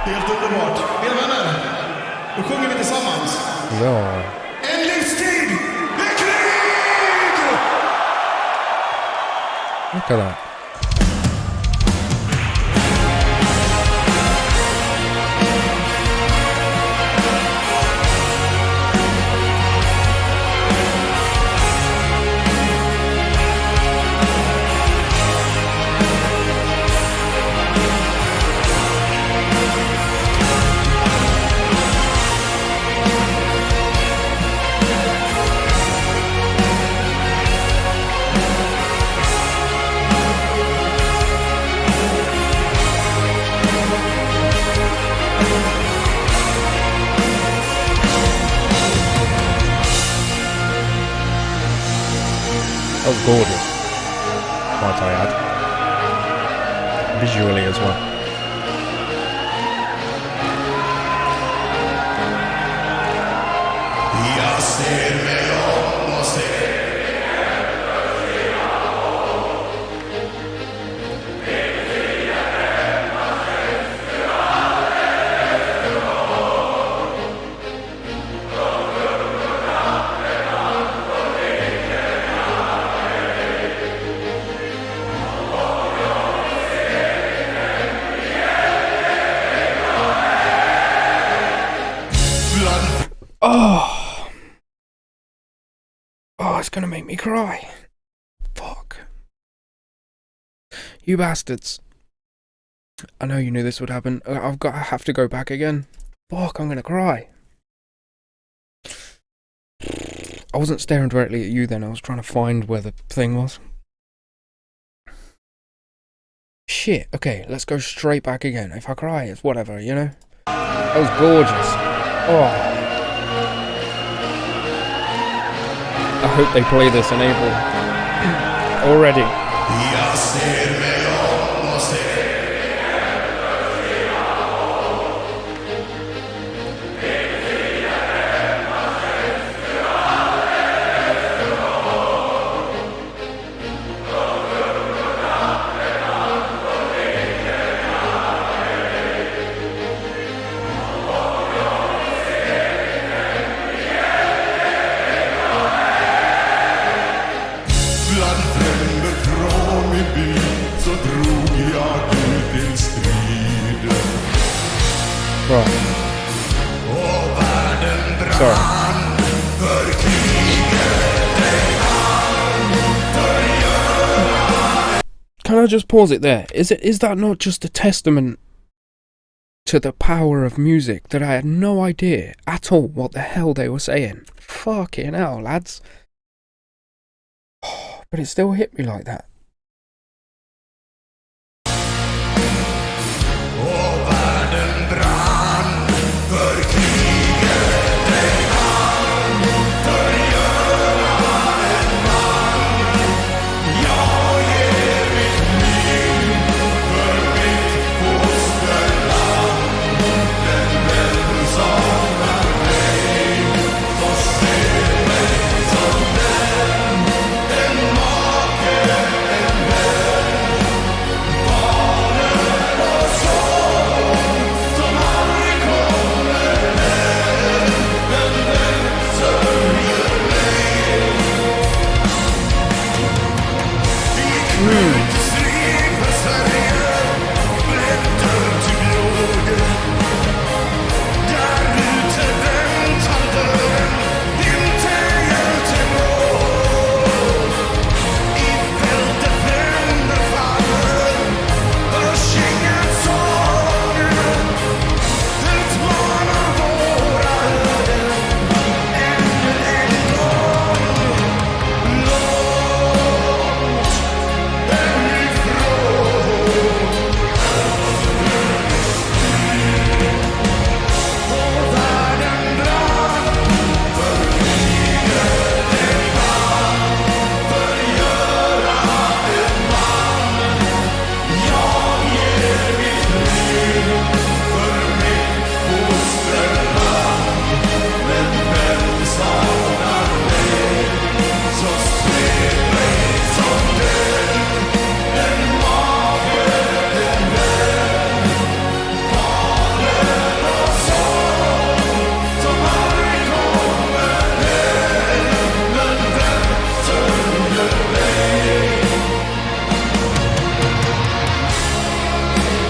Helt underbart. Mina vänner, då sjunger vi tillsammans. Ja. En livstid med krig! Look at that. That was gorgeous, might I add. Visually as well. Oh, it's gonna make me cry. Fuck. You bastards. I know you knew this would happen. I have to go back again. Fuck, I'm gonna cry. I wasn't staring directly at you then. I was trying to find where the thing was. Shit. Okay, let's go straight back again. If I cry, it's whatever, you know? That was gorgeous. Oh. I hope they play this in April. Already. Sorry. Can I just pause it there? Is that not just a testament to the power of music that I had no idea at all what the hell they were saying? Fucking hell, lads. But it still hit me like that.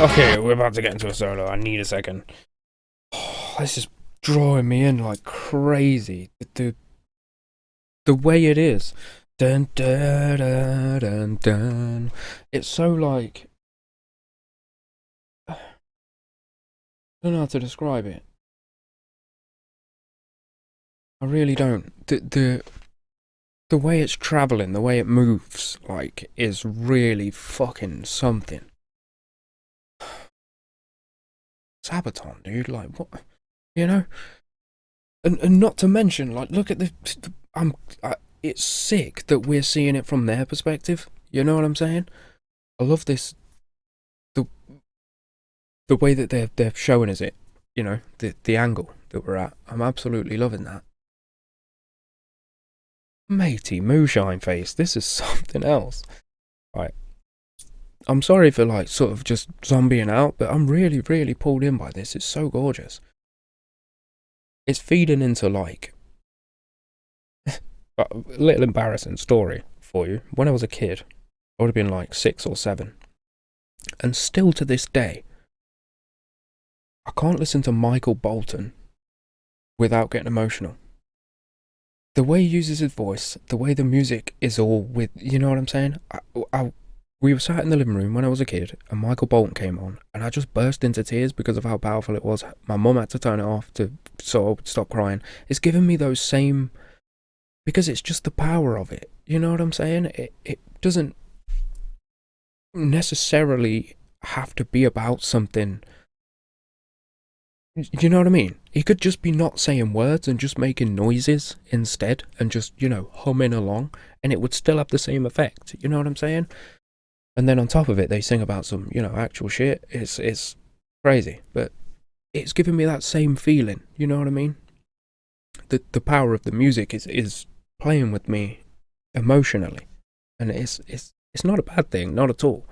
Okay, we're about to get into a solo. I need a second. Oh, this is drawing me in like crazy. The way it is. Dun, dun, dun, dun, dun. It's so like... I don't know how to describe it. I really don't. The way it's travelling, the way it moves, like, is really fucking something. Sabaton, dude, like, what? You know? And not to mention, like, look at it's sick that we're seeing it from their perspective. You know what I'm saying? I love this, the way that they're showing us it. You know, the angle that we're at. I'm absolutely loving that. Matey moonshine face, this is something else. Right. I'm sorry for like sort of just zombieing out, but I'm really, really pulled in by this. It's so gorgeous. It's feeding into like a little embarrassing story for you. When I was a kid, I would have been like 6 or 7. And still to this day, I can't listen to Michael Bolton without getting emotional. The way he uses his voice, the way the music is all with, you know what I'm saying? We were sat in the living room when I was a kid, and Michael Bolton came on, and I just burst into tears because of how powerful it was. My mum had to turn it off so I would stop crying. It's given me those same, because it's just the power of it. You know what I'm saying? It doesn't necessarily have to be about something. You know what I mean? He could just be not saying words and just making noises instead, and just, you know, humming along, and it would still have the same effect. You know what I'm saying? And then on top of it, they sing about some, you know, actual shit. It's crazy, but it's giving me that same feeling. You know what I mean? The power of the music is playing with me emotionally, and it's not a bad thing, not at all.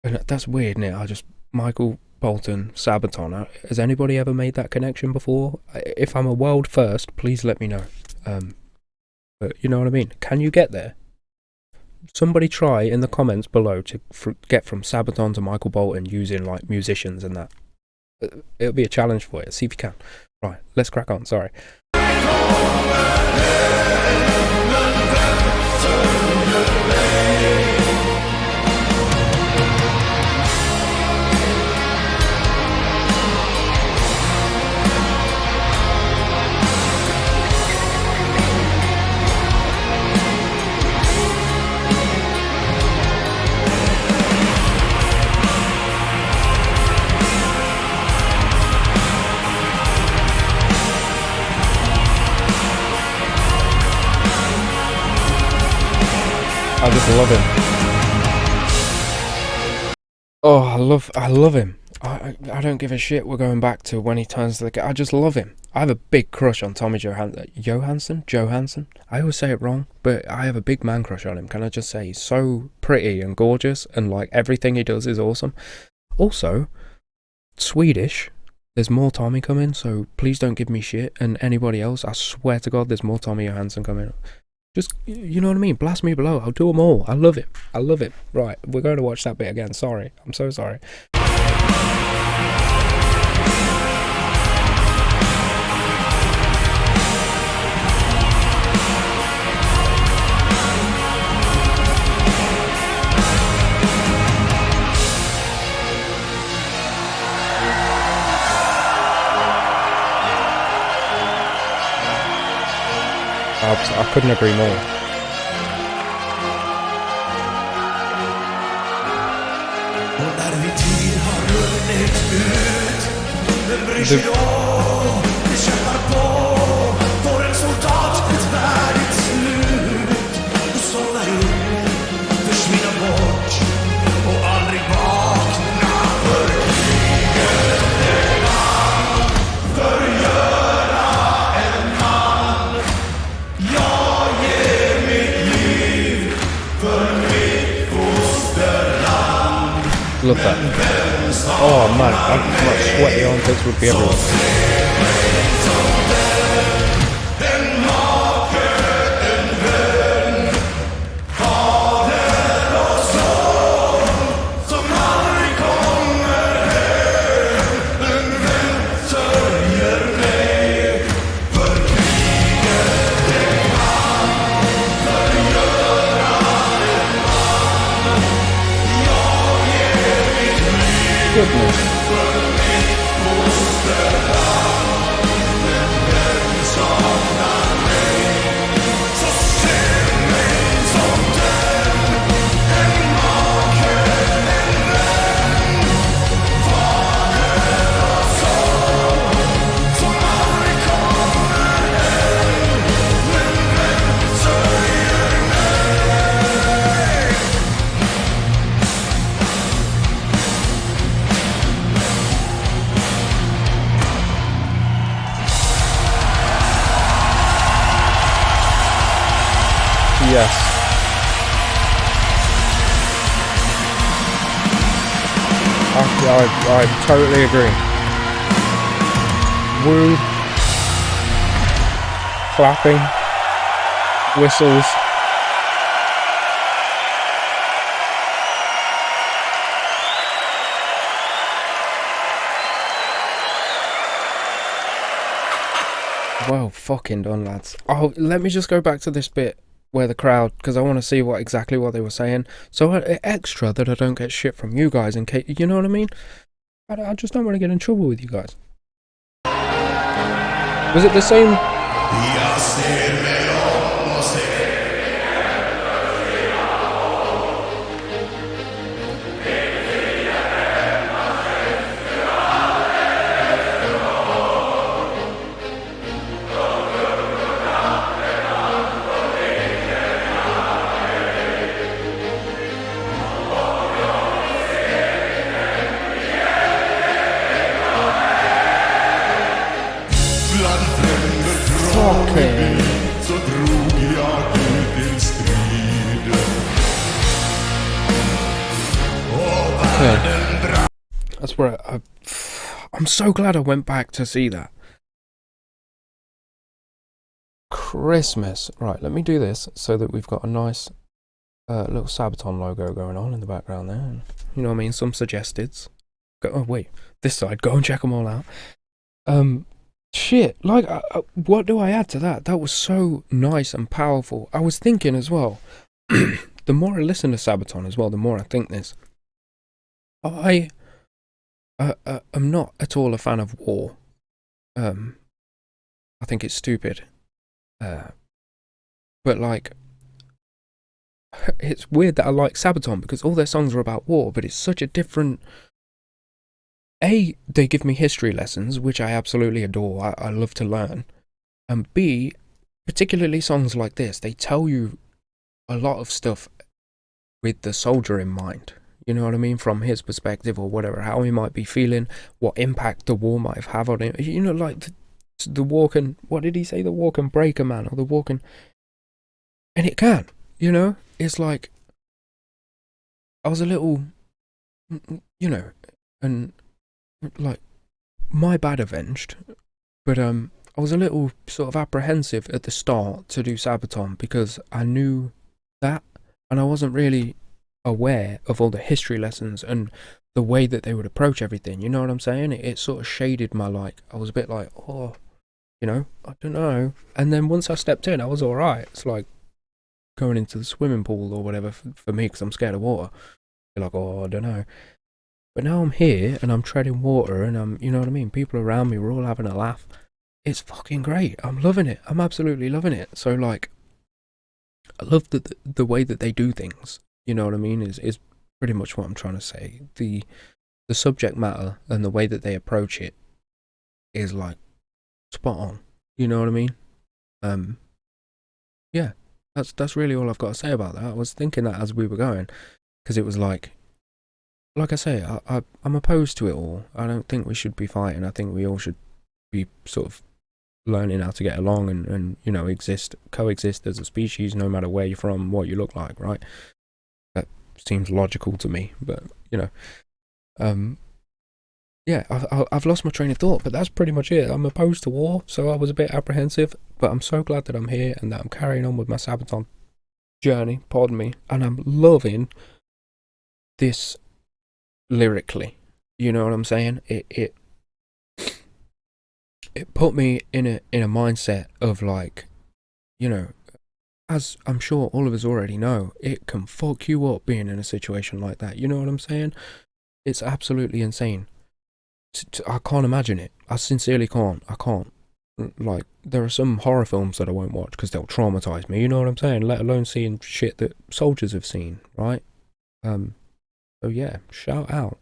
And that's weird, isn't it? Michael Bolton, Sabaton. Has anybody ever made that connection before? If I'm a world first, please let me know. But you know what I mean? Can you get there? Somebody try in the comments below to get from Sabaton to Michael Bolton using like musicians and that. It'll be a challenge for you. See if you can. Right, let's crack on. Sorry. I just love him. Oh, I love him. I don't give a shit. We're going back to when he turns to the guy. I just love him. I have a big crush on Tommy Johansson. I always say it wrong, but I have a big man crush on him. Can I just say he's so pretty and gorgeous, and like everything he does is awesome. Also, Swedish. There's more Tommy coming, so please don't give me shit. And anybody else, I swear to God, there's more Tommy Johansson coming. Just, you know what I mean? Blast me below. I'll do them all. I love it. Right, we're going to watch that bit again. Sorry. I'm so sorry. I couldn't agree more. Love that. Oh man, my sweaty armpits would be everywhere. goodness. Yes. I totally agree. Woo. Clapping. Whistles. Well fucking done, lads. Oh, let me just go back to this bit where the crowd, because I want to see exactly what they were saying, so extra that I don't get shit from you guys in case, you know what I mean? I just don't want to get in trouble with you guys. Was it the same? That's where I'm so glad I went back to see that. Christmas. Right, let me do this so that we've got a nice little Sabaton logo going on in the background there. You know what I mean? Some suggesteds. Oh wait, this side. Go and check them all out. Shit. Like, what do I add to that? That was so nice and powerful. I was thinking as well. The more I listen to Sabaton as well, the more I think this. I'm not at all a fan of war. I think it's stupid. But like, it's weird that I like Sabaton because all their songs are about war, but it's such a different. A, they give me history lessons, which I absolutely adore. I love to learn. And B, particularly songs like this, they tell you a lot of stuff with the soldier in mind. You know what I mean? From his perspective or whatever, how he might be feeling, what impact the war might have on him. You know, like the war can, what did he say? The war can break a man, or the war can, and it can, you know? It's like, I was a little, you know, and like, my bad avenged, but I was a little sort of apprehensive at the start to do Sabaton because I knew that, and I wasn't really aware of all the history lessons and the way that they would approach everything. You know what I'm saying? It sort of shaded my, like, I was a bit like, oh, you know, I don't know. And then once I stepped in, I was alright. It's like going into the swimming pool or whatever for me, because I'm scared of water. You're like, oh, I don't know. But now I'm here and I'm treading water and I'm, you know what I mean? People around me, we're all having a laugh. It's fucking great. I'm loving it. I'm absolutely loving it. So, like, I love the way that they do things. You know what I mean? Is pretty much what I'm trying to say. The subject matter and the way that they approach it is like spot on. You know what I mean? Yeah, that's really all I've got to say about that. I was thinking that as we were going, because it was like I say, I'm opposed to it all. I don't think we should be fighting. I think we all should be sort of learning how to get along and you know, coexist as a species, no matter where you're from, what you look like, right? That seems logical to me, but you know, yeah, I've lost my train of thought, but that's pretty much it. I'm opposed to war, so I was a bit apprehensive, but I'm so glad that I'm here and that I'm carrying on with my Sabaton journey, pardon me, and I'm loving this lyrically. You know what I'm saying? It put me in a mindset of, like, you know, as I'm sure all of us already know, it can fuck you up being in a situation like that. You know what I'm saying? It's absolutely insane. I can't imagine it. I sincerely can't. I can't. Like, there are some horror films that I won't watch because they'll traumatize me. You know what I'm saying? Let alone seeing shit that soldiers have seen, right? So yeah, shout out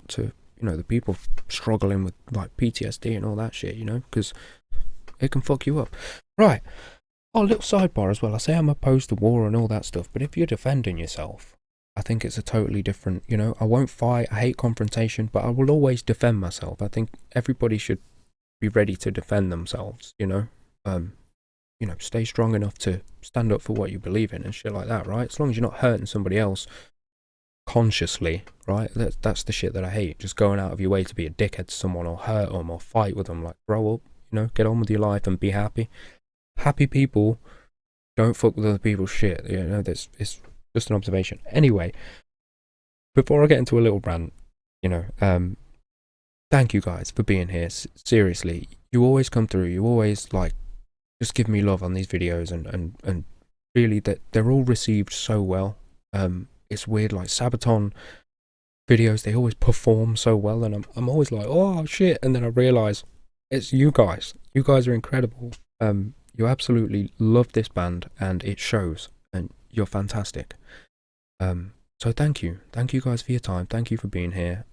to the people struggling with like PTSD and all that shit. Because it can fuck you up. Right. Oh, a little sidebar as well. I say I'm opposed to war and all that stuff, but if you're defending yourself, I think it's a totally different, I won't fight, I hate confrontation, but I will always defend myself. I think everybody should be ready to defend themselves, stay strong enough to stand up for what you believe in and shit like that, right? As long as you're not hurting somebody else consciously, right? That's the shit that I hate. Just going out of your way to be a dickhead to someone or hurt them or fight with them. Like, grow up, get on with your life and be happy. Happy people don't fuck with other people's shit. It's just an observation. Anyway, before I get into a little rant, thank you guys for being here. Seriously, you always come through. You always just give me love on these videos, and really that they're all received so well. It's weird, like Sabaton videos, they always perform so well, and I'm always like, oh shit, and then I realise it's you guys. You guys are incredible. You absolutely love this band, and it shows, and you're fantastic. So thank you guys for your time. Thank you for being here.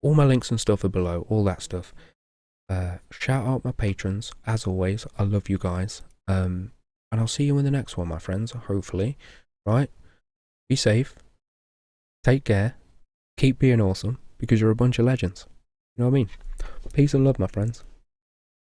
All my links and stuff are below, all that stuff. Shout out my patrons, as always. I love you guys. And I'll see you in the next one, my friends, hopefully. Right? Be safe. Take care. Keep being awesome, because you're a bunch of legends. You know what I mean? Peace and love, my friends.